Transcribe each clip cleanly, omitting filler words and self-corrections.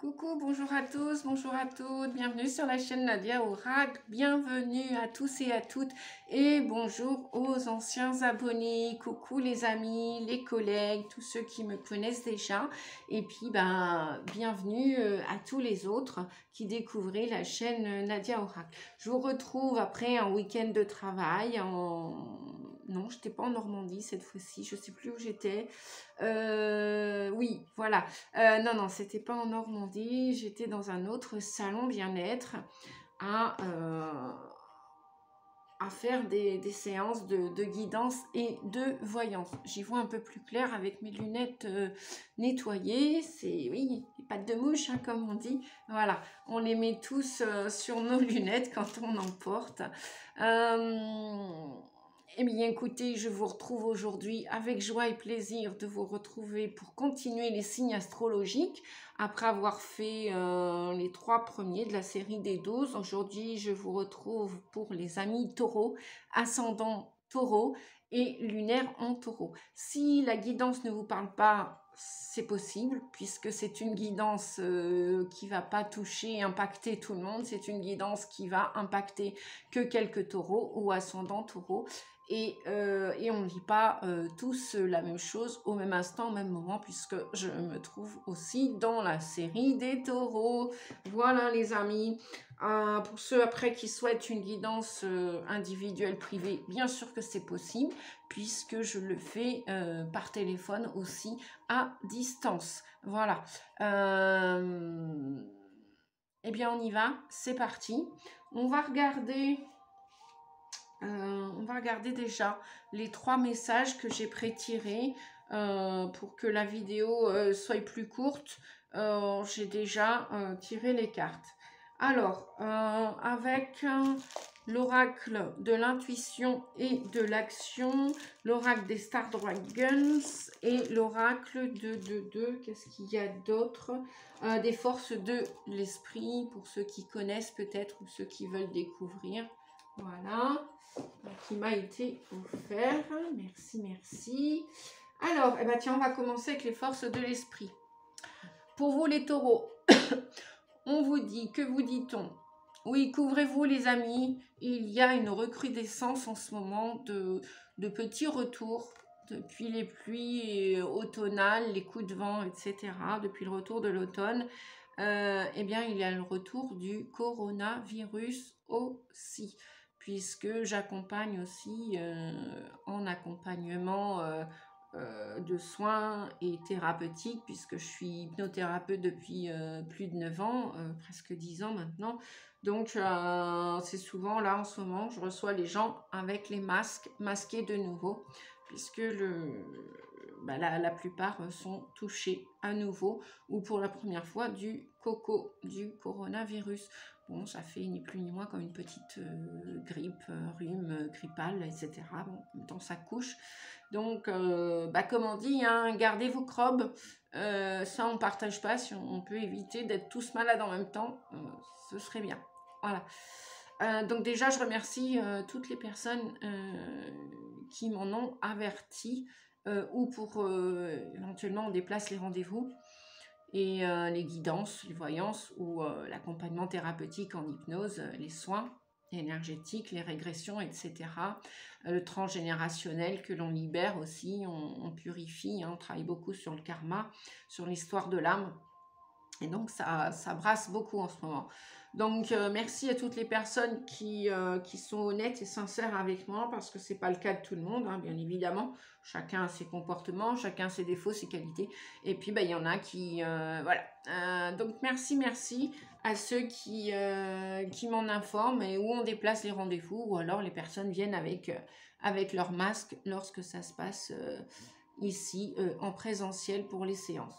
Coucou, bonjour à tous, bonjour à toutes, bienvenue sur la chaîne Nadia Oracle, bienvenue à tous et à toutes et bonjour aux anciens abonnés, coucou les amis, les collègues, tous ceux qui me connaissent déjà et puis bienvenue à tous les autres qui découvrent la chaîne Nadia Oracle. Je vous retrouve après un week-end de travail Non, je n'étais pas en Normandie cette fois-ci, je ne sais plus où j'étais. Oui, voilà. Non, c'était pas en Normandie. J'étais dans un autre salon bien-être à, à faire des séances de guidance et de voyance. J'y vois un peu plus clair avec mes lunettes nettoyées. C'est, oui, les pattes de mouche, hein, comme on dit. Voilà, on les met tous sur nos lunettes quand on en porte. Eh bien, écoutez, je vous retrouve aujourd'hui avec joie et plaisir de vous retrouver pour continuer les signes astrologiques. Après avoir fait les 3 premiers de la série des 12, aujourd'hui, je vous retrouve pour les amis taureaux, ascendant taureau et lunaire en taureau. Si la guidance ne vous parle pas, c'est possible, puisque c'est une guidance qui va pas toucher, impacter tout le monde. C'est une guidance qui va impacter que quelques taureaux ou ascendants taureaux. Et on ne vit pas tous la même chose au même instant, au même moment, puisque je me trouve aussi dans la série des taureaux. Voilà les amis. Pour ceux après qui souhaitent une guidance individuelle privée, bien sûr que c'est possible, puisque je le fais par téléphone aussi à distance. Voilà. Eh bien, on y va. C'est parti. On va regarder déjà les 3 messages que j'ai pré-tirés pour que la vidéo soit plus courte. J'ai déjà tiré les cartes. Alors, avec l'oracle de l'intuition et de l'action, l'oracle des Star Dragons et l'oracle de qu'est-ce qu'il y a d'autre, des forces de l'esprit, pour ceux qui connaissent peut-être ou ceux qui veulent découvrir. Voilà, qui m'a été offert. Merci. Alors, tiens, on va commencer avec les forces de l'esprit. Pour vous les taureaux, on vous dit, que vous dit-on? Oui, couvrez-vous les amis, il y a une recrudescence en ce moment de petits retours depuis les pluies automnales, les coups de vent, etc. Depuis le retour de l'automne, il y a le retour du coronavirus aussi, puisque j'accompagne aussi en accompagnement de soins et thérapeutiques, puisque je suis hypnothérapeute depuis plus de 9 ans, presque 10 ans maintenant. Donc, c'est souvent là en ce moment, je reçois les gens avec les masques, masqués de nouveau, puisque la plupart sont touchés à nouveau ou pour la première fois du coronavirus. Bon, ça fait ni plus ni moins comme une petite grippe, rhume, grippale, etc. Bon, en même temps, ça couche. Donc, comme on dit, hein, gardez vos crobes. Ça, on ne partage pas. Si on peut éviter d'être tous malades en même temps, ce serait bien. Voilà. Donc déjà, je remercie toutes les personnes qui m'en ont averti ou pour éventuellement on déplace les rendez-vous et les guidances, les voyances ou l'accompagnement thérapeutique en hypnose, les soins énergétiques, les régressions, etc. Le transgénérationnel que l'on libère aussi, on purifie, hein, on travaille beaucoup sur le karma, sur l'histoire de l'âme. Et donc, ça brasse beaucoup en ce moment. Donc, merci à toutes les personnes qui sont honnêtes et sincères avec moi, parce que ce n'est pas le cas de tout le monde, hein, bien évidemment. Chacun a ses comportements, chacun ses défauts, ses qualités. Et puis, il y en a qui... voilà. Donc, merci à ceux qui m'en informent et où on déplace les rendez-vous, ou alors les personnes viennent avec leur masque lorsque ça se passe ici, en présentiel pour les séances.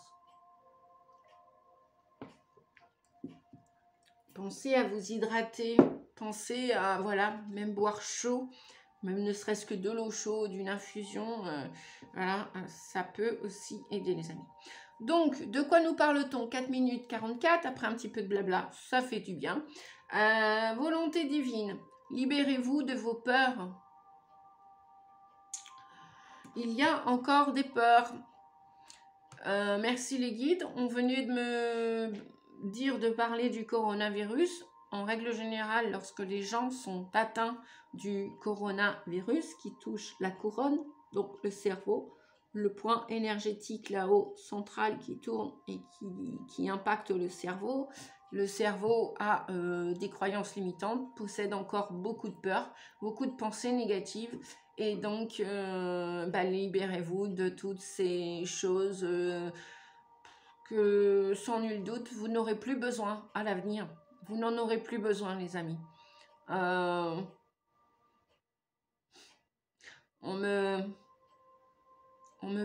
Pensez à vous hydrater, pensez à, voilà, même boire chaud, même ne serait-ce que de l'eau chaude, une infusion, voilà, ça peut aussi aider les amis. Donc, de quoi nous parle-t-on? 4 minutes 44, après un petit peu de blabla, ça fait du bien. Volonté divine, libérez-vous de vos peurs. Il y a encore des peurs. Merci les guides, on venait de dire de parler du coronavirus, en règle générale, lorsque les gens sont atteints du coronavirus qui touche la couronne, donc le cerveau, le point énergétique là-haut central qui tourne et qui impacte le cerveau. Le cerveau a des croyances limitantes, possède encore beaucoup de peur, beaucoup de pensées négatives. Et donc, libérez-vous de toutes ces choses que, sans nul doute, vous n'aurez plus besoin à l'avenir. Vous n'en aurez plus besoin, les amis. On me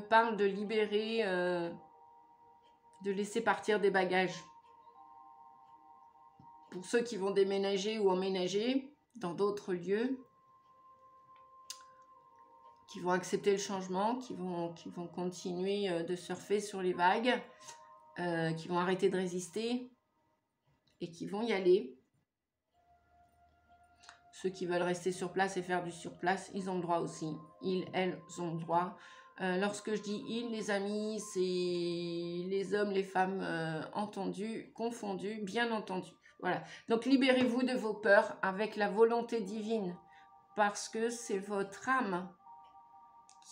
parle de libérer, de laisser partir des bagages. Pour ceux qui vont déménager ou emménager dans d'autres lieux, qui vont accepter le changement, qui vont continuer de surfer sur les vagues, qui vont arrêter de résister et qui vont y aller. Ceux qui veulent rester sur place et faire du surplace, ils ont le droit aussi. Ils, elles ont le droit. Lorsque je dis ils, les amis, c'est les hommes, les femmes entendus, confondus, bien entendu. Voilà. Donc libérez-vous de vos peurs avec la volonté divine, parce que c'est votre âme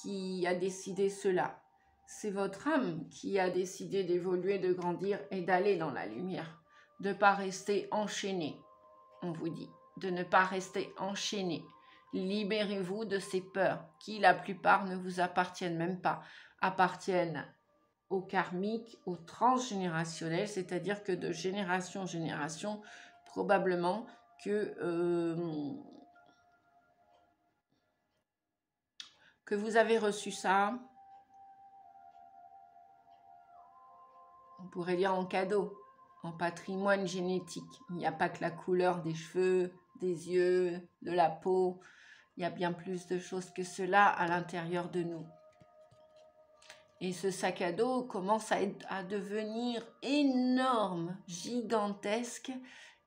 qui a décidé cela. C'est votre âme qui a décidé d'évoluer, de grandir et d'aller dans la lumière, de ne pas rester enchaîné, on vous dit, de ne pas rester enchaîné. Libérez-vous de ces peurs qui, la plupart, ne vous appartiennent même pas, appartiennent au karmique, au transgénérationnel, c'est-à-dire que de génération en génération, probablement que vous avez reçu ça, on pourrait dire en cadeau, en patrimoine génétique. Il n'y a pas que la couleur des cheveux, des yeux, de la peau, il y a bien plus de choses que cela à l'intérieur de nous. Et ce sac à dos commence à devenir énorme, gigantesque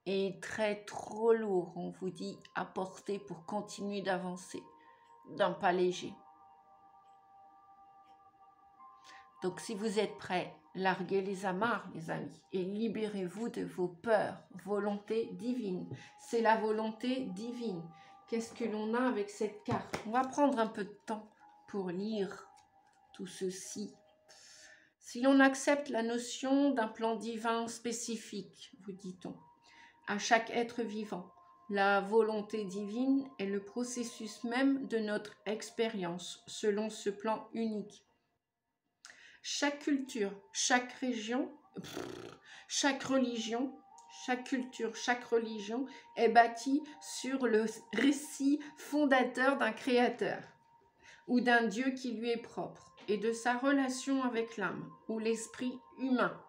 et trop lourd, on vous dit, à porter pour continuer d'avancer d'un pas léger. Donc si vous êtes prêts, larguez les amarres, les amis, et libérez-vous de vos peurs. Volonté divine. C'est la volonté divine. Qu'est-ce que l'on a avec cette carte? On va prendre un peu de temps pour lire tout ceci. Si l'on accepte la notion d'un plan divin spécifique, vous dit-on, à chaque être vivant, la volonté divine est le processus même de notre expérience selon ce plan unique. Chaque culture, chaque région, chaque religion, chaque culture, chaque religion est bâtie sur le récit fondateur d'un créateur ou d'un Dieu qui lui est propre et de sa relation avec l'âme ou l'esprit humain.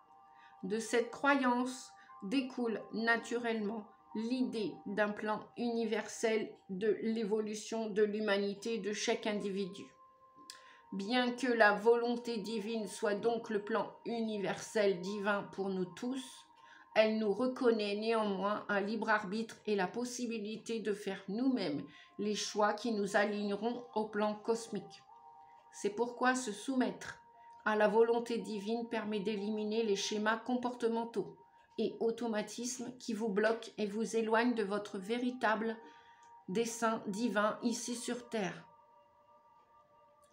De cette croyance découle naturellement l'idée d'un plan universel de l'évolution de l'humanité de chaque individu. Bien que la volonté divine soit donc le plan universel divin pour nous tous, elle nous reconnaît néanmoins un libre arbitre et la possibilité de faire nous-mêmes les choix qui nous aligneront au plan cosmique. C'est pourquoi se soumettre à la volonté divine permet d'éliminer les schémas comportementaux et automatismes qui vous bloquent et vous éloignent de votre véritable dessein divin ici sur Terre.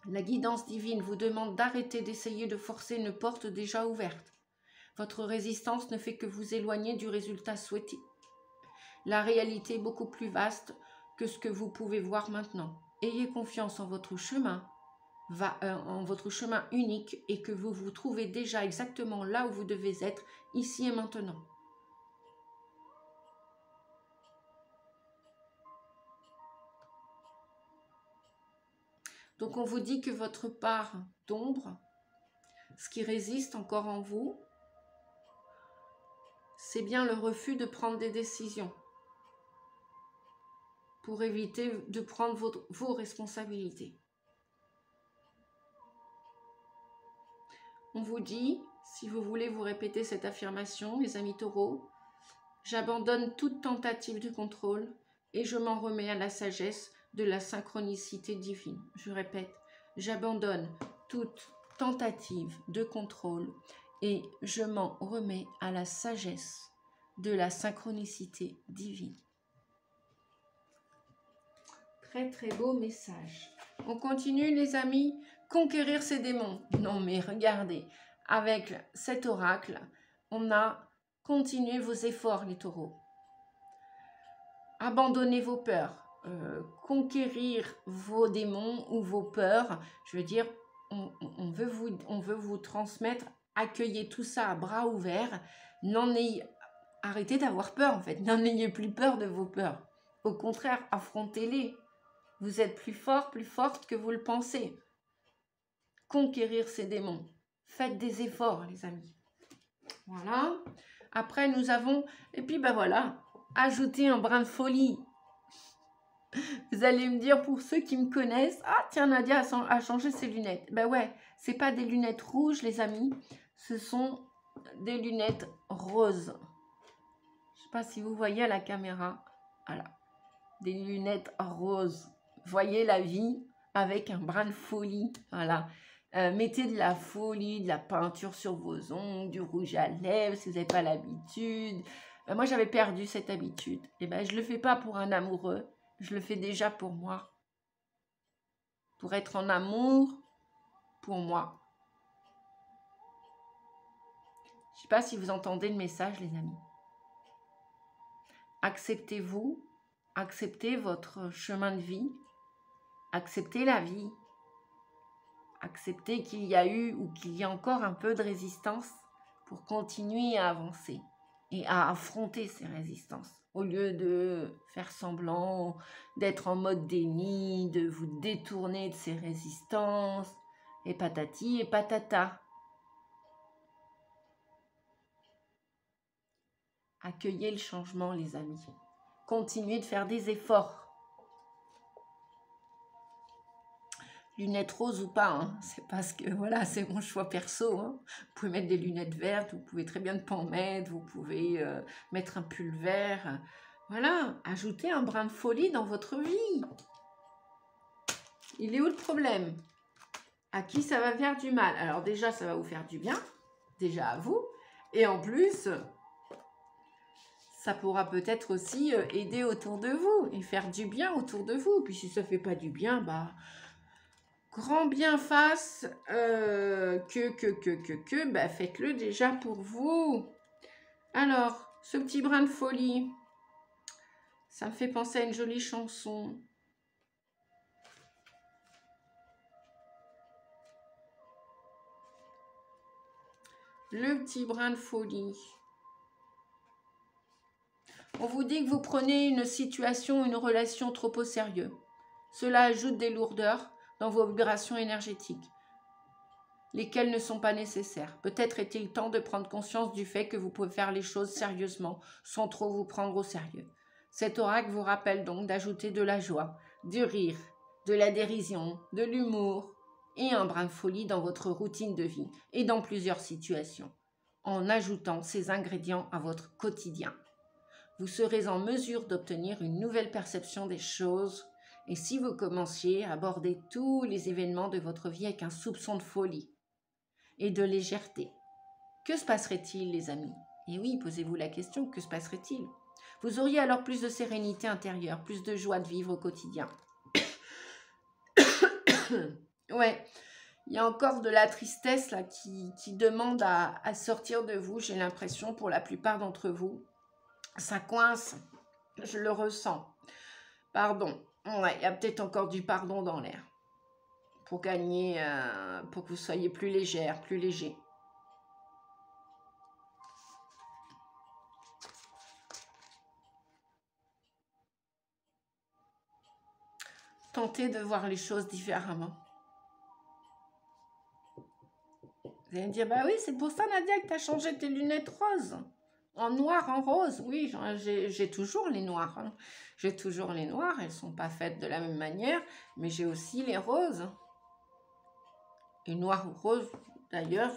La guidance divine vous demande d'arrêter d'essayer de forcer une porte déjà ouverte. Votre résistance ne fait que vous éloigner du résultat souhaité. La réalité est beaucoup plus vaste que ce que vous pouvez voir maintenant. Ayez confiance en votre chemin, en votre chemin unique et que vous vous trouvez déjà exactement là où vous devez être, ici et maintenant. Donc on vous dit que votre part d'ombre, ce qui résiste encore en vous, c'est bien le refus de prendre des décisions pour éviter de prendre vos responsabilités. On vous dit, si vous voulez vous répéter cette affirmation, les amis taureaux, j'abandonne toute tentative de contrôle et je m'en remets à la sagesse de la synchronicité divine. Je répète, j'abandonne toute tentative de contrôle et je m'en remets à la sagesse de la synchronicité divine. Très très beau message. On continue les amis. Conquérir ses démons. Non mais regardez, avec cet oracle, on a continué vos efforts les taureaux. Abandonnez vos peurs. Conquérir vos démons ou vos peurs. Je veux dire, on veut vous transmettre. Accueillez tout ça à bras ouverts. Arrêtez d'avoir peur en fait. N'en ayez plus peur de vos peurs. Au contraire, affrontez-les. Vous êtes plus fort, plus forte que vous le pensez. Conquérir ces démons. Faites des efforts, les amis. Voilà. Après, nous avons... Et puis, ben voilà, ajouter un brin de folie. Vous allez me dire, pour ceux qui me connaissent, ah tiens, Nadia a changé ses lunettes. Ben ouais, c'est pas des lunettes rouges, les amis. Ce sont des lunettes roses. Je sais pas si vous voyez à la caméra. Voilà. Des lunettes roses. Voyez la vie avec un brin de folie. Voilà. Mettez de la folie, de la peinture sur vos ongles, du rouge à lèvres si vous n'avez pas l'habitude. Moi, j'avais perdu cette habitude. Et ben, je ne le fais pas pour un amoureux. Je le fais déjà pour moi. Pour être en amour pour moi. Je ne sais pas si vous entendez le message, les amis. Acceptez-vous. Acceptez votre chemin de vie. Acceptez la vie. Acceptez qu'il y a eu ou qu'il y a encore un peu de résistance pour continuer à avancer et à affronter ces résistances. Au lieu de faire semblant d'être en mode déni, de vous détourner de ces résistances, et patati et patata. Accueillez le changement, les amis. Continuez de faire des efforts. Lunettes roses ou pas, hein. C'est parce que voilà, c'est mon choix perso. Hein. Vous pouvez mettre des lunettes vertes, vous pouvez très bien ne pas en mettre, vous pouvez mettre un pull vert. Voilà, ajoutez un brin de folie dans votre vie. Il est où le problème? À qui ça va faire du mal? Alors déjà, ça va vous faire du bien, déjà à vous. Et en plus, ça pourra peut-être aussi aider autour de vous et faire du bien autour de vous. Puis si ça ne fait pas du bien, bah... grand bien fasse bah faites-le déjà pour vous. Alors, ce petit brin de folie, ça me fait penser à une jolie chanson. Le petit brin de folie. On vous dit que vous prenez une situation, une relation trop au sérieux. Cela ajoute des lourdeurs dans vos vibrations énergétiques, lesquelles ne sont pas nécessaires. Peut-être est-il temps de prendre conscience du fait que vous pouvez faire les choses sérieusement, sans trop vous prendre au sérieux. Cet oracle vous rappelle donc d'ajouter de la joie, du rire, de la dérision, de l'humour et un brin de folie dans votre routine de vie et dans plusieurs situations, en ajoutant ces ingrédients à votre quotidien. Vous serez en mesure d'obtenir une nouvelle perception des choses. Et si vous commenciez à aborder tous les événements de votre vie avec un soupçon de folie et de légèreté, que se passerait-il, les amis? Et oui, posez-vous la question, que se passerait-il? Vous auriez alors plus de sérénité intérieure, plus de joie de vivre au quotidien. Ouais, il y a encore de la tristesse là qui demande à sortir de vous, j'ai l'impression, pour la plupart d'entre vous. Ça coince, je le ressens. Pardon. Ouais, il y a peut-être encore du pardon dans l'air. Pour gagner, pour que vous soyez plus légère, plus léger. Tentez de voir les choses différemment. Vous allez me dire, bah oui, c'est pour ça, Nadia, que tu as changé tes lunettes roses. En noir, en rose, oui, j'ai toujours les noirs. Hein. J'ai toujours les noirs, elles ne sont pas faites de la même manière, mais j'ai aussi les roses. Et noir ou rose, d'ailleurs,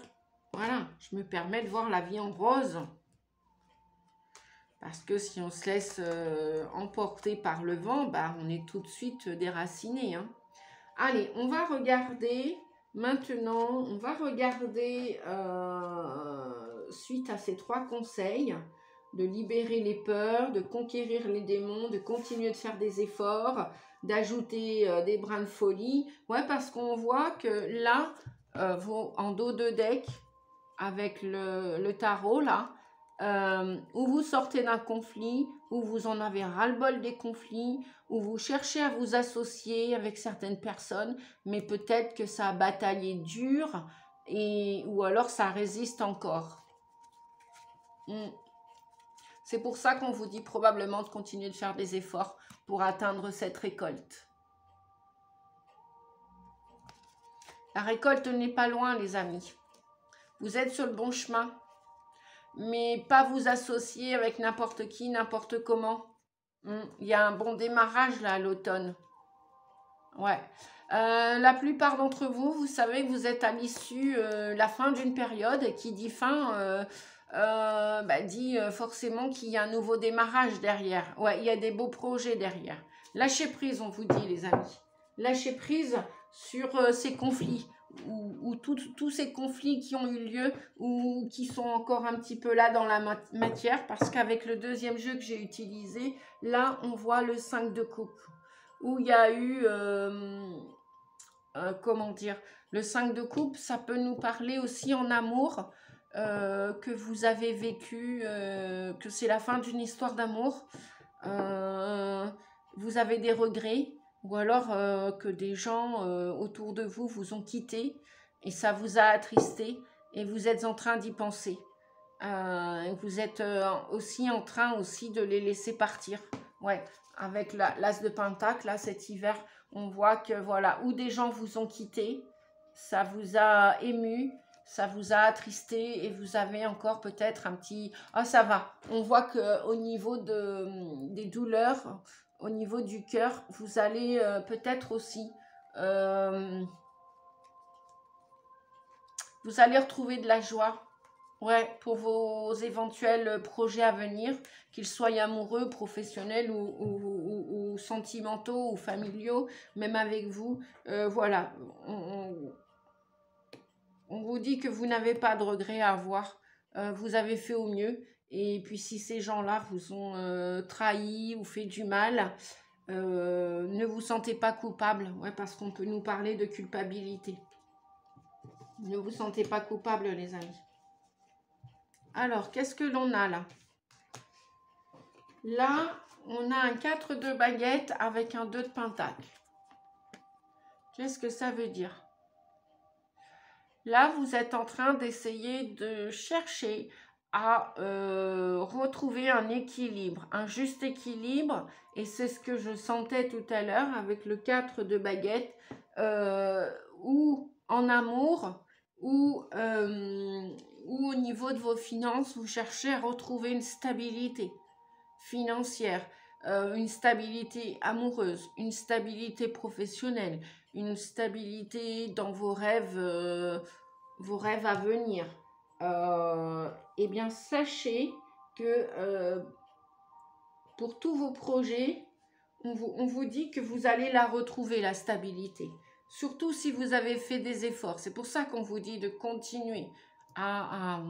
voilà, je me permets de voir la vie en rose. Parce que si on se laisse emporter par le vent, bah, on est tout de suite déraciné. Hein. Allez, on va regarder Maintenant, on va regarder, suite à ces 3 conseils, de libérer les peurs, de conquérir les démons, de continuer de faire des efforts, d'ajouter des brins de folie. Ouais, parce qu'on voit que là, en dos de deck, avec le tarot, là, où vous sortez d'un conflit, où vous en avez ras-le-bol des conflits, où vous cherchez à vous associer avec certaines personnes, mais peut-être que ça a bataillé dur, ou alors ça résiste encore. C'est pour ça qu'on vous dit probablement de continuer de faire des efforts pour atteindre cette récolte. La récolte n'est pas loin, les amis. Vous êtes sur le bon chemin. Mais pas vous associer avec n'importe qui, n'importe comment. Il y a un bon démarrage là à l'automne. Ouais. La plupart d'entre vous, vous savez que vous êtes à l'issue, la fin d'une période, et qui dit fin, dit forcément qu'il y a un nouveau démarrage derrière. Ouais, il y a des beaux projets derrière. Lâchez prise, on vous dit, les amis. Lâchez prise sur ces conflits, ou tous ces conflits qui ont eu lieu, ou qui sont encore un petit peu là dans la matière, parce qu'avec le deuxième jeu que j'ai utilisé, là, on voit le 5 de coupe, où il y a eu... comment dire, le 5 de coupe, ça peut nous parler aussi en amour, que vous avez vécu, que c'est la fin d'une histoire d'amour, vous avez des regrets, ou alors que des gens autour de vous vous ont quitté, et ça vous a attristé, et vous êtes en train d'y penser. Vous êtes aussi en train aussi de les laisser partir. Ouais, avec l'as de pentacle, là, cet hiver, on voit que voilà, où des gens vous ont quitté, ça vous a ému, ça vous a attristé, et vous avez encore peut-être un petit... Ah, ça va. On voit qu'au niveau des douleurs, au niveau du cœur, vous allez peut-être aussi... vous allez retrouver de la joie. Ouais, pour vos éventuels projets à venir, qu'ils soient amoureux, professionnels ou sentimentaux ou familiaux, même avec vous. Voilà, on vous dit que vous n'avez pas de regrets à avoir. Vous avez fait au mieux. Et puis si ces gens-là vous ont trahi ou fait du mal, ne vous sentez pas coupable. Ouais, parce qu'on peut nous parler de culpabilité. Ne vous sentez pas coupable, les amis. Alors, qu'est-ce que l'on a là? Là, on a un 4 de baguette avec un 2 de pentacle. Qu'est-ce que ça veut dire? Là, vous êtes en train d'essayer de chercher à retrouver un équilibre, un juste équilibre. Et c'est ce que je sentais tout à l'heure avec le 4 de baguette, ou en amour, ou au niveau de vos finances, vous cherchez à retrouver une stabilité financière, une stabilité amoureuse, une stabilité professionnelle, une stabilité dans vos rêves à venir. Eh bien, sachez que pour tous vos projets, on vous dit que vous allez la retrouver, la stabilité. Surtout si vous avez fait des efforts. C'est pour ça qu'on vous dit de continuer à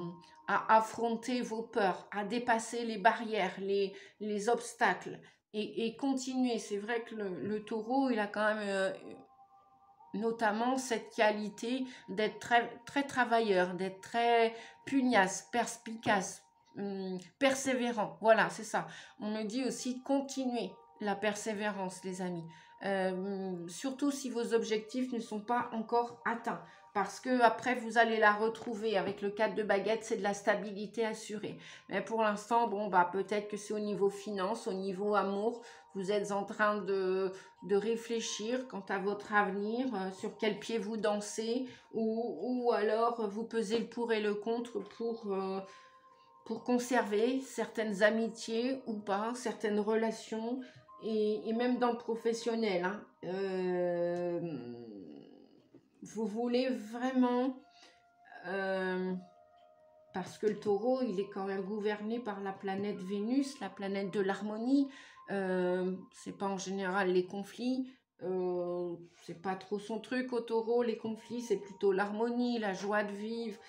affronter vos peurs, à dépasser les barrières, les obstacles, et continuer. C'est vrai que le taureau, il a quand même notamment cette qualité d'être très, très travailleur, d'être très pugnace, perspicace, persévérant. Voilà, c'est ça. On me dit aussi continuer la persévérance, les amis. Surtout si vos objectifs ne sont pas encore atteints. Parce que après vous allez la retrouver avec le 4 de baguette, c'est de la stabilité assurée. Mais pour l'instant, bon, bah, peut-être que c'est au niveau finance, au niveau amour, vous êtes en train de réfléchir quant à votre avenir, sur quel pied vous dansez, ou alors vous pesez le pour et le contre pour conserver certaines amitiés ou pas, certaines relations, et même dans le professionnel. Vous voulez vraiment, parce que le taureau, il est quand même gouverné par la planète Vénus, la planète de l'harmonie, c'est pas en général les conflits, c'est pas trop son truc au taureau, les conflits, c'est plutôt l'harmonie, la joie de vivre,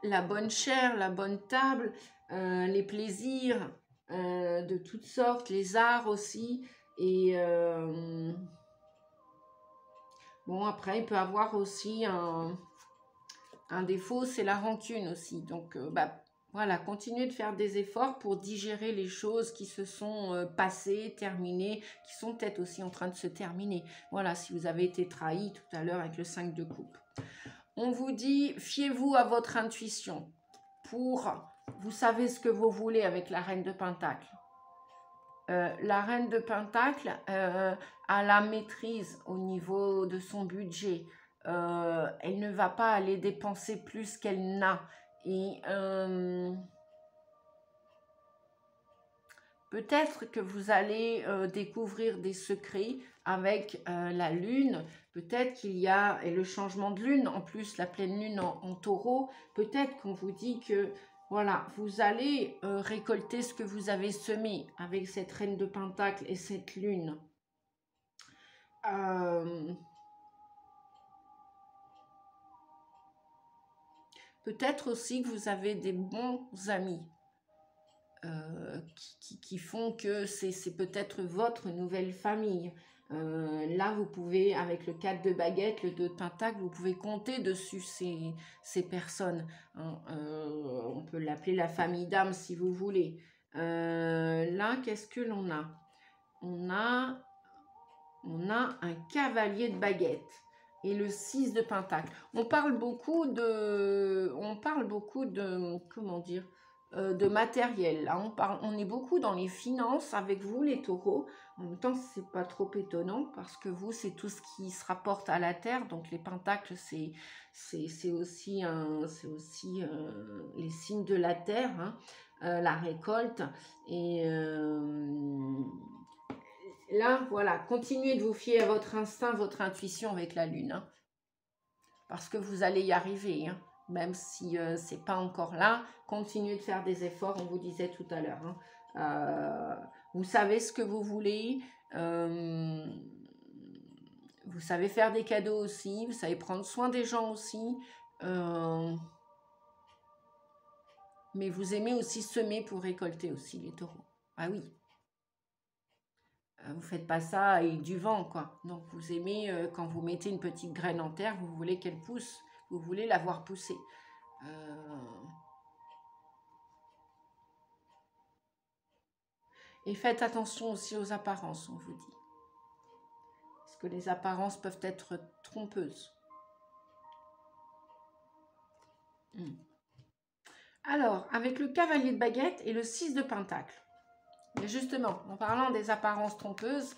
la bonne chair, la bonne table, les plaisirs de toutes sortes, les arts aussi. Et bon, après, il peut avoir aussi un défaut, c'est la rancune aussi. Donc, voilà, continuez de faire des efforts pour digérer les choses qui se sont passées, terminées, qui sont peut-être aussi en train de se terminer. Voilà, si vous avez été trahi tout à l'heure avec le 5 de coupe. On vous dit, fiez-vous à votre intuition. Vous savez ce que vous voulez avec la reine de Pentacle. La reine de Pentacle a la maîtrise au niveau de son budget. Elle ne va pas aller dépenser plus qu'elle n'a. Et peut-être que vous allez découvrir des secrets avec la lune. Peut-être qu'il y a et le changement de lune, en plus la pleine lune en taureau. Peut-être qu'on vous dit que voilà, vous allez récolter ce que vous avez semé avec cette reine de Pentacle et cette lune. Peut-être aussi que vous avez des bons amis qui font que c'est peut-être votre nouvelle famille. Là, vous pouvez, avec le 4 de baguette, le 2 de pentacle, vous pouvez compter dessus ces personnes. Hein. On peut l'appeler la famille d'âme si vous voulez. Là, qu'est-ce que l'on a? On a un cavalier de baguette et le 6 de pentacle. On parle beaucoup de comment dire, de matériel. Là, on est beaucoup dans les finances avec vous, les taureaux. En même temps, c'est pas trop étonnant parce que vous, c'est tout ce qui se rapporte à la terre. Donc, les pentacles, c'est aussi les signes de la terre, hein, la récolte. Et là, voilà, continuez de vous fier à votre instinct, votre intuition avec la lune. Hein, parce que vous allez y arriver. Hein. Même si c'est pas encore là, continuez de faire des efforts, on vous disait tout à l'heure. Hein. Vous savez ce que vous voulez, vous savez faire des cadeaux aussi, vous savez prendre soin des gens aussi, mais vous aimez aussi semer pour récolter aussi les taureaux. Ah oui, vous faites pas ça avec du vent, quoi. Donc vous aimez, quand vous mettez une petite graine en terre, vous voulez qu'elle pousse, vous voulez la voir pousser. Et faites attention aussi aux apparences, on vous dit. Parce que les apparences peuvent être trompeuses. Alors, avec le cavalier de baguette et le 6 de pentacle. Mais justement, en parlant des apparences trompeuses,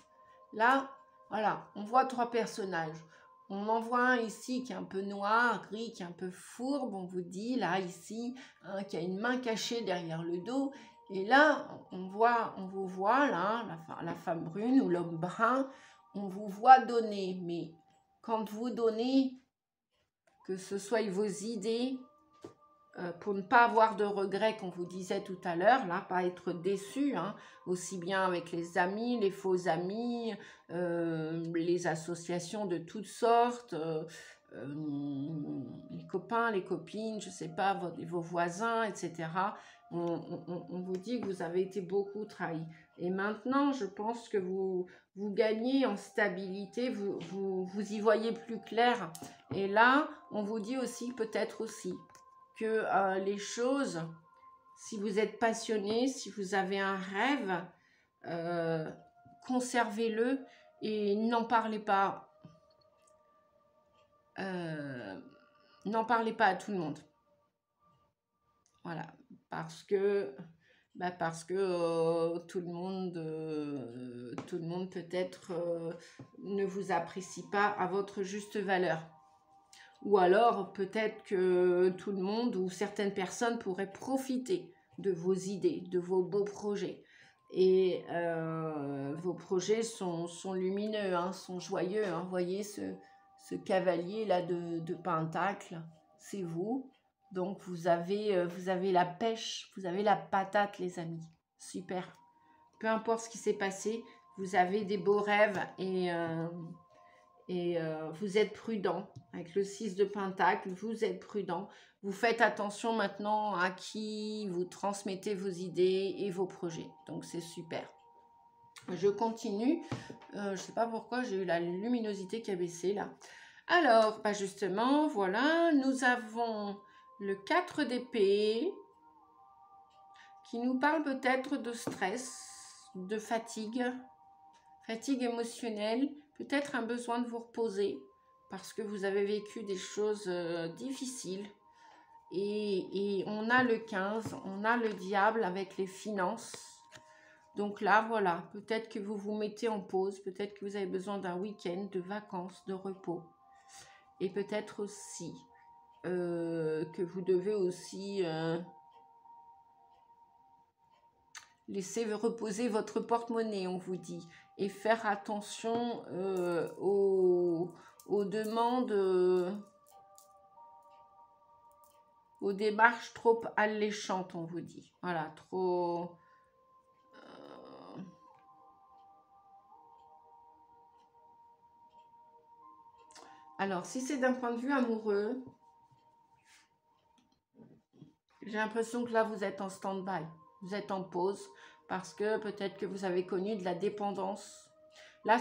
là, voilà, on voit 3 personnages. On en voit un ici qui est un peu noir, gris, qui est un peu fourbe, on vous dit, là, ici, hein, qui a une main cachée derrière le dos. Et là, on vous voit, là, la femme brune ou l'homme brun, on vous voit donner. Mais quand vous donnez, que ce soit vos idées, pour ne pas avoir de regrets, qu'on vous disait tout à l'heure, là, pas être déçu, hein, aussi bien avec les amis, les faux amis, les associations de toutes sortes, les copains, les copines, je sais pas, vos voisins, etc. On vous dit que vous avez été beaucoup trahi. Et maintenant, je pense que vous gagnez en stabilité, vous y voyez plus clair. Et là, on vous dit aussi, peut-être aussi, que les choses, si vous êtes passionné, si vous avez un rêve, conservez-le et n'en parlez pas. N'en parlez pas à tout le monde. Voilà, parce que tout le monde peut-être ne vous apprécie pas à votre juste valeur. Ou alors, peut-être que tout le monde ou certaines personnes pourraient profiter de vos idées, de vos beaux projets. Et vos projets sont lumineux, hein, sont joyeux. Hein. Vous voyez ce cavalier-là de pentacle, c'est vous. Donc, vous avez la pêche, vous avez la patate, les amis. Super. Peu importe ce qui s'est passé, vous avez des beaux rêves et vous êtes prudent. Avec le 6 de Pentacle, vous êtes prudent. Vous faites attention maintenant à qui vous transmettez vos idées et vos projets. Donc, c'est super. Je continue. Je ne sais pas pourquoi j'ai eu la luminosité qui a baissé là. Alors, bah justement, voilà. Nous avons le 4 d'épée qui nous parle peut-être de stress, de fatigue émotionnelle, peut-être un besoin de vous reposer parce que vous avez vécu des choses difficiles. Et on a le 15, on a le diable avec les finances. Donc là, voilà, peut-être que vous vous mettez en pause, peut-être que vous avez besoin d'un week-end, de vacances, de repos. Et peut-être aussi que vous devez aussi laisser reposer votre porte-monnaie, on vous dit. Et faire attention aux demandes, aux démarches trop alléchantes, on vous dit. Voilà, trop... Alors, si c'est d'un point de vue amoureux, j'ai l'impression que là, vous êtes en stand-by. Vous êtes en pause parce que peut-être que vous avez connu de la dépendance. Là,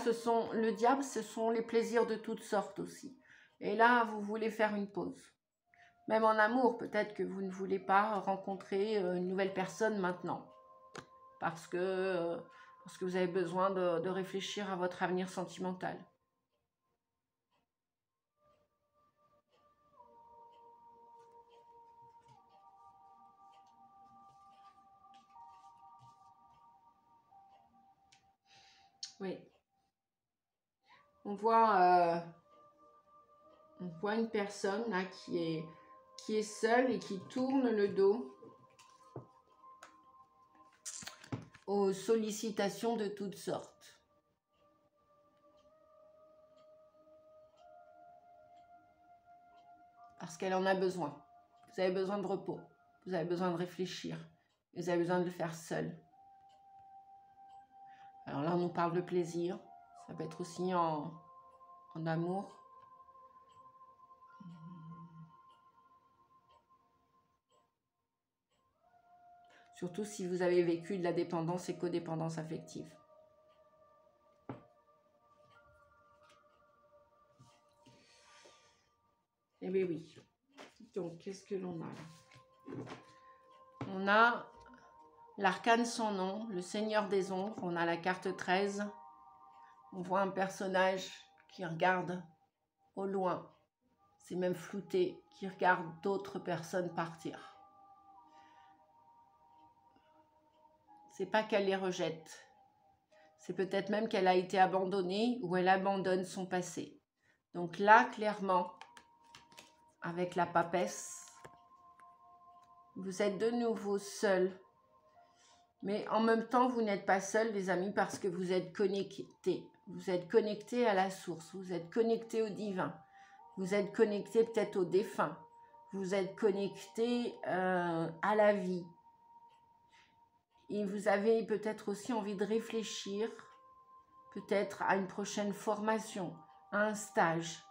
le diable, ce sont les plaisirs de toutes sortes aussi. Et là, vous voulez faire une pause. Même en amour, peut-être que vous ne voulez pas rencontrer une nouvelle personne maintenant. Parce que vous avez besoin de réfléchir à votre avenir sentimental. Oui. On voit une personne là qui est seule et qui tourne le dos aux sollicitations de toutes sortes. Parce qu'elle en a besoin. Vous avez besoin de repos. Vous avez besoin de réfléchir. Vous avez besoin de le faire seul. Alors là, on nous parle de plaisir. Ça peut être aussi en amour. Surtout si vous avez vécu de la dépendance et codépendance affective. Eh bien oui. Donc, qu'est-ce que l'on a là? On a l'arcane sans nom, le Seigneur des Ombres. On a la carte 13. On voit un personnage qui regarde au loin. C'est même flouté, qui regarde d'autres personnes partir. C'est pas qu'elle les rejette. C'est peut-être même qu'elle a été abandonnée ou elle abandonne son passé. Donc là, clairement, avec la papesse, vous êtes de nouveau seul. Mais en même temps, vous n'êtes pas seul, les amis, parce que vous êtes connectés. Vous êtes connectés à la source. Vous êtes connectés au divin. Vous êtes connectés peut-être au défunt. Vous êtes connectés à la vie. Et vous avez peut-être aussi envie de réfléchir, peut-être à une prochaine formation, à un stage.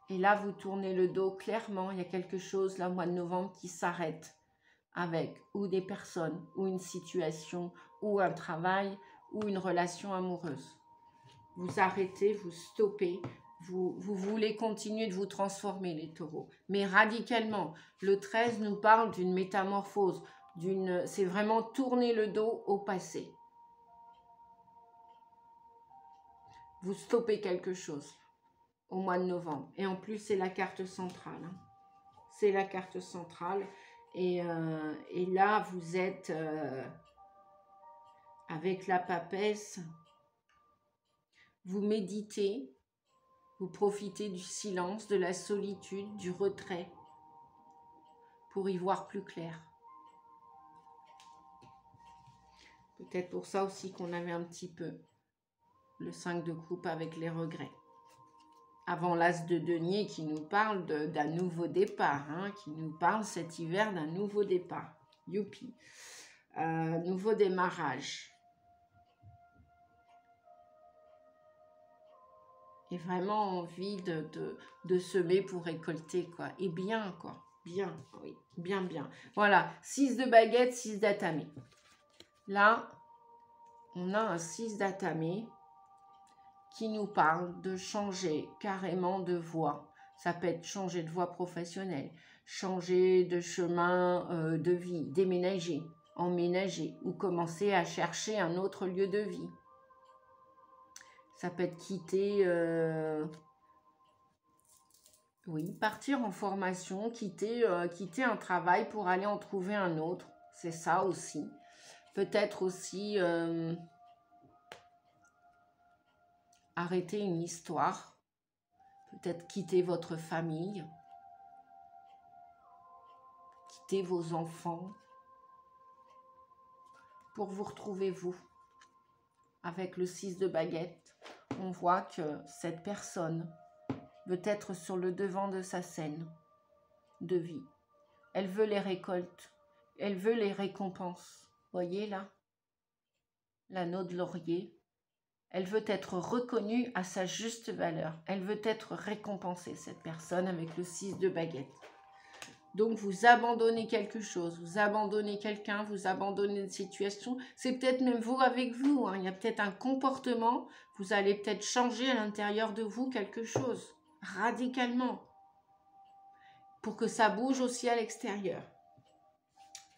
Et là, vous tournez le dos clairement. Il y a quelque chose, là, au mois de novembre, qui s'arrête avec ou des personnes, ou une situation, ou un travail, ou une relation amoureuse. Vous arrêtez, vous stoppez. Vous voulez continuer de vous transformer, les taureaux. Mais radicalement. Le 13 nous parle d'une métamorphose. C'est vraiment tourner le dos au passé. Vous stoppez quelque chose au mois de novembre. Et en plus, c'est la carte centrale. Hein. C'est la carte centrale. Et là, vous êtes avec la papesse. Vous méditez. Vous profitez du silence, de la solitude, du retrait. Pour y voir plus clair. Peut-être pour ça aussi qu'on avait un petit peu le 5 de coupe avec les regrets. Avant l'as de denier qui nous parle d'un nouveau départ, hein, qui nous parle cet hiver d'un nouveau départ. Youpi. Nouveau démarrage. Et vraiment envie de semer pour récolter, quoi. Et bien, quoi. Bien, oui. Bien, bien. Voilà. 6 de baguette, 6 d'atamé. Là, on a un 6 d'atamé qui nous parle de changer carrément de voie. Ça peut être changer de voie professionnelle, changer de chemin de vie, déménager, emménager ou commencer à chercher un autre lieu de vie. Ça peut être quitter, oui, partir en formation, quitter un travail pour aller en trouver un autre. C'est ça aussi. Peut-être aussi arrêter une histoire. Peut-être quitter votre famille. Quitter vos enfants. Pour vous retrouver vous. Avec le 6 de baguette, on voit que cette personne veut être sur le devant de sa scène de vie. Elle veut les récoltes. Elle veut les récompenses. Voyez là, l'anneau de laurier. Elle veut être reconnue à sa juste valeur. Elle veut être récompensée, cette personne, avec le 6 de baguette. Donc, vous abandonnez quelque chose, vous abandonnez quelqu'un, vous abandonnez une situation. C'est peut-être même vous avec vous. Hein. Il y a peut-être un comportement. Vous allez peut-être changer à l'intérieur de vous quelque chose, radicalement, pour que ça bouge aussi à l'extérieur.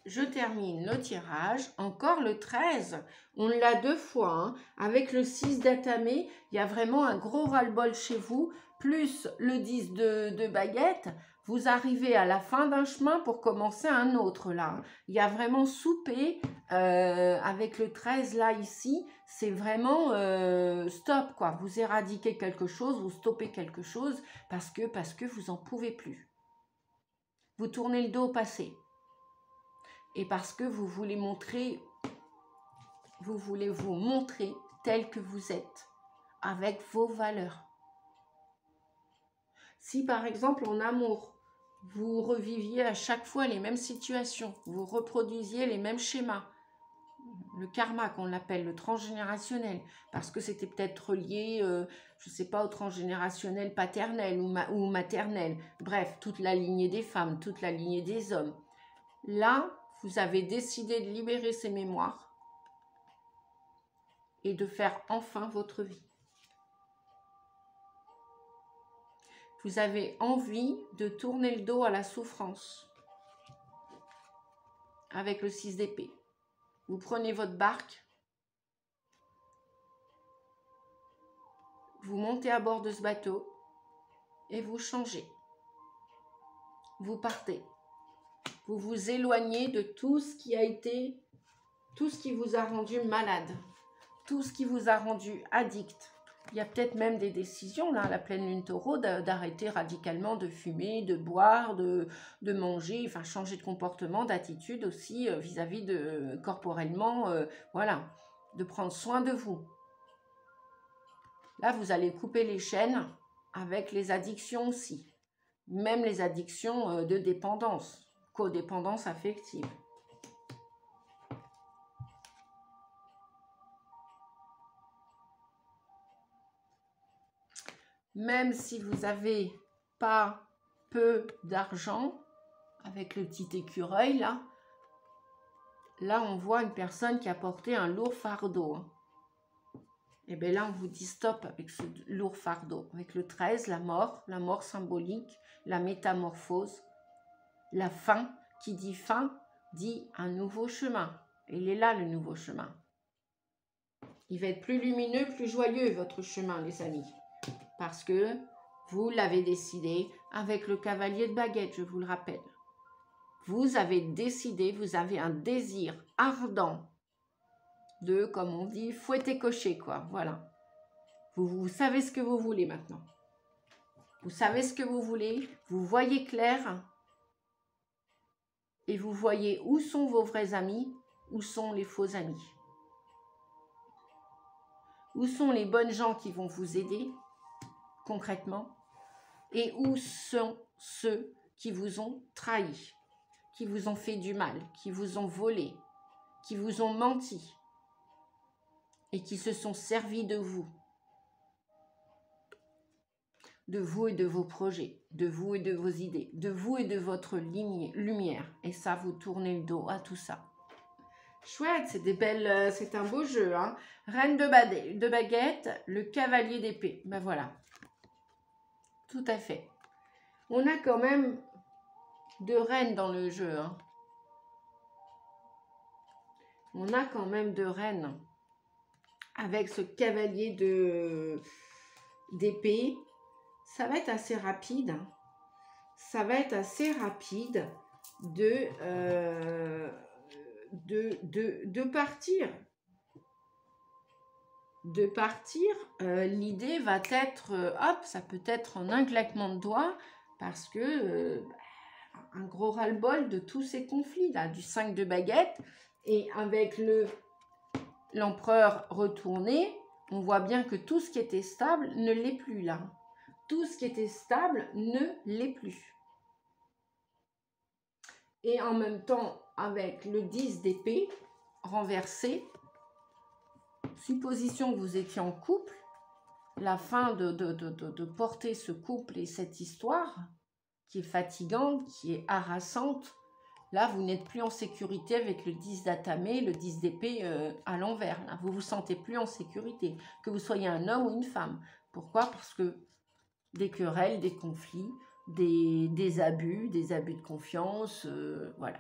Je termine le tirage. Encore le 13. On l'a 2 fois. Hein. Avec le 6 d'atamé, il y a vraiment un gros ras-le-bol chez vous. Plus le 10 de baguette. Vous arrivez à la fin d'un chemin pour commencer un autre là. Il y a vraiment souper avec le 13 là ici. C'est vraiment stop quoi. Vous éradiquez quelque chose, vous stoppez quelque chose parce que vous n'en pouvez plus. Vous tournez le dos au passé. Et parce que vous voulez vous montrer tel que vous êtes, avec vos valeurs. Si par exemple en amour, vous reviviez à chaque fois les mêmes situations, vous reproduisiez les mêmes schémas, le karma qu'on l'appelle, le transgénérationnel, parce que c'était peut-être lié, je ne sais pas, au transgénérationnel paternel ou maternel, bref, toute la lignée des femmes, toute la lignée des hommes. Là, vous avez décidé de libérer ces mémoires et de faire enfin votre vie. Vous avez envie de tourner le dos à la souffrance avec le 6 d'épée. Vous prenez votre barque, vous montez à bord de ce bateau et vous changez. Vous partez. Vous vous éloignez de tout ce qui a été, tout ce qui vous a rendu malade, tout ce qui vous a rendu addict. Il y a peut-être même des décisions, là, à la pleine lune taureau, d'arrêter radicalement de fumer, de boire, de manger, enfin changer de comportement, d'attitude aussi vis-à-vis de corporellement, voilà, de prendre soin de vous. Là, vous allez couper les chaînes avec les addictions aussi, même les addictions de dépendance. Codépendance affective. Même si vous avez pas peu d'argent, avec le petit écureuil là, on voit une personne qui a porté un lourd fardeau. Hein. Et bien là, on vous dit stop avec ce lourd fardeau. Avec le 13, la mort symbolique, la métamorphose. La fin, qui dit fin, dit un nouveau chemin. Il est là, le nouveau chemin. Il va être plus lumineux, plus joyeux, votre chemin, les amis. Parce que vous l'avez décidé avec le cavalier de baguette, je vous le rappelle. Vous avez décidé, vous avez un désir ardent de, comme on dit, fouetter cocher, quoi. Voilà. Vous savez ce que vous voulez maintenant. Vous savez ce que vous voulez, vous voyez clair. Et vous voyez où sont vos vrais amis, où sont les faux amis. Où sont les bonnes gens qui vont vous aider, concrètement, et où sont ceux qui vous ont trahi, qui vous ont fait du mal, qui vous ont volé, qui vous ont menti, et qui se sont servis de vous. de vous et de vos projets, de vous et de vos idées, de vous et de votre lumière. Et ça, vous tournez le dos à tout ça. Chouette, c'est des belles, c'est un beau jeu. Hein. Reine de baguette, le cavalier d'épée. Ben voilà. Tout à fait. On a quand même deux reines dans le jeu. Hein. On a quand même deux reines. Avec ce cavalier d'épée. Ça va être assez rapide. Hein. Ça va être assez rapide de partir. De partir, l'idée va être, hop, ça peut être en un claquement de doigts, parce que un gros ras-le-bol de tous ces conflits, là, du 5 de baguette, et avec l'empereur retourné, on voit bien que tout ce qui était stable ne l'est plus là. Tout ce qui était stable ne l'est plus. Et en même temps, avec le 10 d'épée renversé, supposition que vous étiez en couple, la fin de porter ce couple et cette histoire qui est fatigante, qui est harassante, là, vous n'êtes plus en sécurité avec le 10 d'atamé, le 10 d'épée à l'envers. Là, vous ne vous sentez plus en sécurité, que vous soyez un homme ou une femme. Pourquoi? Parce que des querelles, des conflits, des abus de confiance, voilà.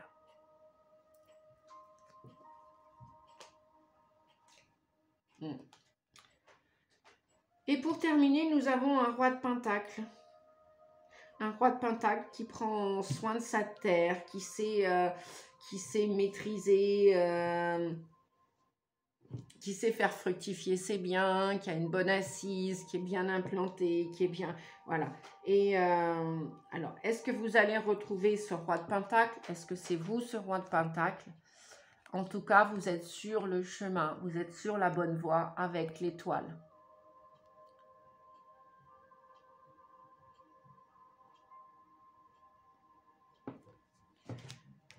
Et pour terminer, nous avons un roi de pentacle. Un roi de pentacle qui prend soin de sa terre, qui sait maîtriser, qui sait faire fructifier ses biens, qui a une bonne assise, qui est bien implanté, qui est bien... Voilà. Et alors, est-ce que vous allez retrouver ce roi de pentacle? Est-ce que c'est vous, ce roi de pentacle? En tout cas, vous êtes sur le chemin, vous êtes sur la bonne voie avec l'étoile.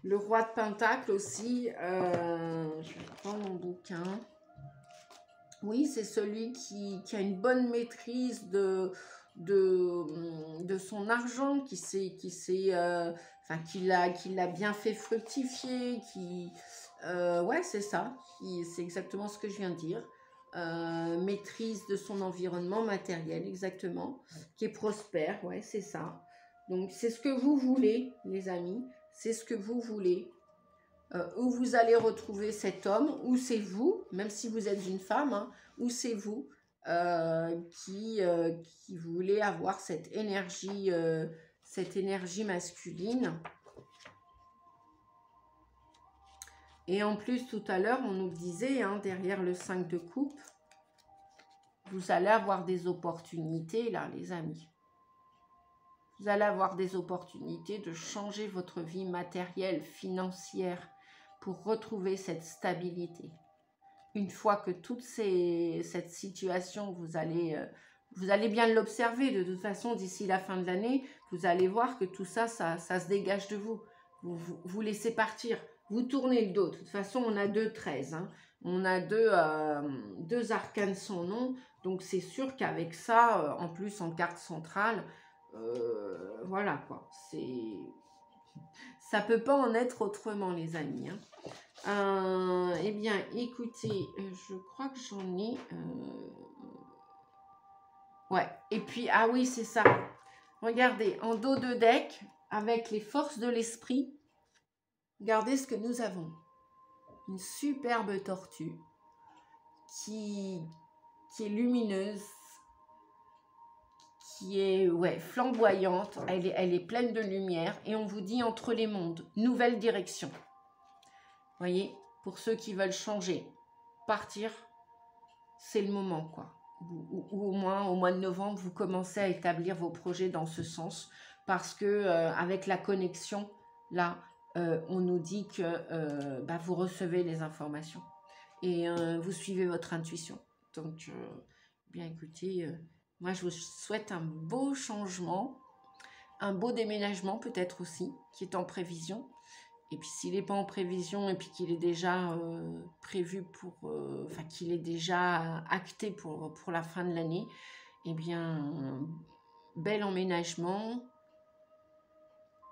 Le roi de pentacle aussi, je vais prendre mon bouquin. Oui, c'est celui qui a une bonne maîtrise de son argent, qui l'a bien fait fructifier, ouais, c'est ça, c'est exactement ce que je viens de dire. Maîtrise de son environnement matériel, exactement, qui est prospère, ouais, c'est ça. Donc, c'est ce que vous voulez, les amis, c'est ce que vous voulez. Où vous allez retrouver cet homme, ou c'est vous, même si vous êtes une femme, hein, ou c'est vous qui voulez avoir cette énergie masculine. Et en plus, tout à l'heure, on nous disait, hein, derrière le 5 de coupe, vous allez avoir des opportunités, là, les amis. Vous allez avoir des opportunités de changer votre vie matérielle, financière, pour retrouver cette stabilité. Une fois que cette situation, vous allez bien l'observer. De toute façon, d'ici la fin de l'année, vous allez voir que tout ça, ça se dégage de vous. Vous laissez partir. Vous tournez le dos. De toute façon, on a 2-13. Hein. On a deux arcanes sans nom. Donc, c'est sûr qu'avec ça, en plus en carte centrale, voilà quoi. Ça peut pas en être autrement, les amis. Hein. Eh bien, écoutez, je crois que j'en ai... Ouais, et puis, ah oui, c'est ça. Regardez, en dos de deck, avec les forces de l'esprit, regardez ce que nous avons. Une superbe tortue qui est lumineuse, qui est flamboyante, elle est pleine de lumière, et on vous dit entre les mondes, nouvelle direction. Voyez, pour ceux qui veulent changer, partir, c'est le moment, quoi. Ou au moins, au mois de novembre, vous commencez à établir vos projets dans ce sens, parce que avec la connexion, là, on nous dit que vous recevez les informations et vous suivez votre intuition. Donc, bien écoutez, moi, je vous souhaite un beau changement, un beau déménagement peut-être aussi, qui est en prévision. Et puis s'il n'est pas en prévision et puis qu'il est déjà prévu qu'il est déjà acté pour la fin de l'année, eh bien, bel emménagement,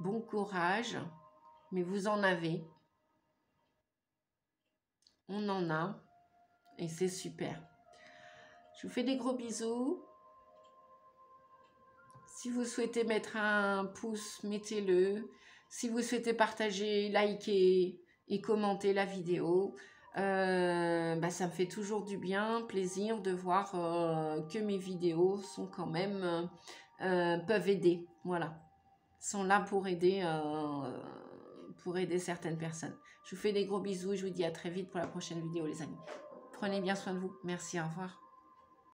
bon courage, mais vous en avez. On en a et c'est super. Je vous fais des gros bisous. Si vous souhaitez mettre un pouce, mettez-le. Si vous souhaitez partager, liker et commenter la vidéo, ça me fait toujours du bien, plaisir de voir que mes vidéos sont quand même, peuvent aider. Voilà, sont là pour aider certaines personnes. Je vous fais des gros bisous et je vous dis à très vite pour la prochaine vidéo les amis. Prenez bien soin de vous. Merci, au revoir.